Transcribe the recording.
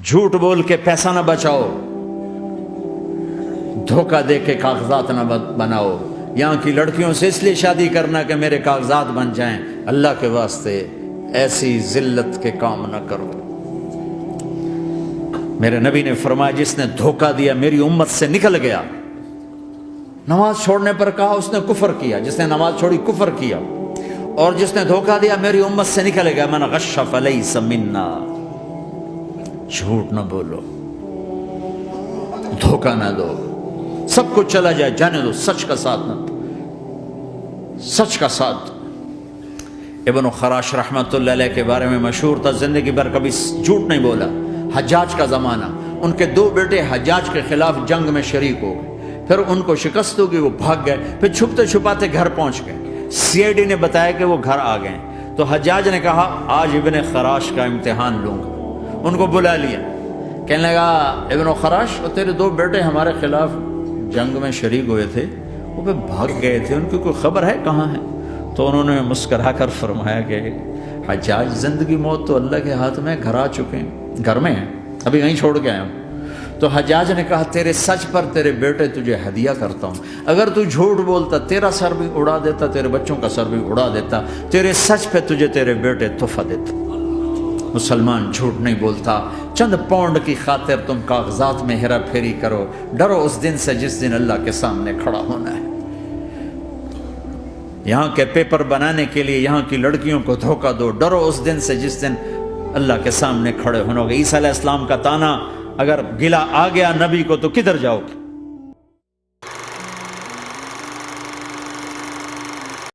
جھوٹ بول کے پیسہ نہ بچاؤ، دھوکہ دے کے کاغذات نہ بناؤ۔ یہاں کی لڑکیوں سے اس لیے شادی کرنا کہ میرے کاغذات بن جائیں، اللہ کے واسطے ایسی ذلت کے کام نہ کرو۔ میرے نبی نے فرمایا جس نے دھوکہ دیا میری امت سے نکل گیا۔ نماز چھوڑنے پر کہا اس نے کفر کیا، جس نے نماز چھوڑی کفر کیا، اور جس نے دھوکہ دیا میری امت سے نکل گیا۔ من غش فلیس منا، جھوٹ نہ بولو، دھوکہ نہ دو، سب کچھ چلا جائے جانے دو، سچ کا ساتھ نہ، سچ کا ساتھ۔ ابن خراش رحمۃ اللہ علیہ کے بارے میں مشہور تھا، زندگی بھر کبھی جھوٹ نہیں بولا۔ حجاج کا زمانہ، ان کے دو بیٹے حجاج کے خلاف جنگ میں شریک ہو گئے، پھر ان کو شکست ہوگی، وہ بھاگ گئے، پھر چھپتے چھپاتے گھر پہنچ گئے۔ سی آئی ڈی نے بتایا کہ وہ گھر آ گئے، تو حجاج نے کہا آج ابن خراش کا امتحان لوں گا۔ ان کو بلا لیا، کہنے لگا ابن خراش، وہ تیرے دو بیٹے ہمارے خلاف جنگ میں شریک ہوئے تھے، وہ پہ بھاگ گئے تھے، ان کی کوئی خبر ہے کہاں ہے؟ تو انہوں نے مسکرا کر فرمایا کہ حجاج، زندگی موت تو اللہ کے ہاتھ میں، گھر آ چکے ہیں، گھر میں ہیں، ابھی کہیں چھوڑ کے آیا ہوں۔ تو حجاج نے کہا تیرے سچ پر تیرے بیٹے تجھے ہدیہ کرتا ہوں، اگر تو جھوٹ بولتا تیرا سر بھی اڑا دیتا، تیرے بچوں کا سر بھی اڑا دیتا، تیرے سچ پہ تجھے تیرے بیٹے تحفہ دیتا۔ مسلمان جھوٹ نہیں بولتا۔ چند پاؤنڈ کی خاطر تم کاغذات میں ہیرا پھیری کرو، ڈرو اس دن سے جس دن اللہ کے سامنے کھڑا ہونا ہے۔ یہاں کے پیپر بنانے کے لیے یہاں کی لڑکیوں کو دھوکہ دو، ڈرو اس دن سے جس دن اللہ کے سامنے کھڑے ہونا ہوگا۔ عیسیٰ علیہ السلام کا تانا اگر گلا آ گیا نبی کو تو کدھر جاؤ گے؟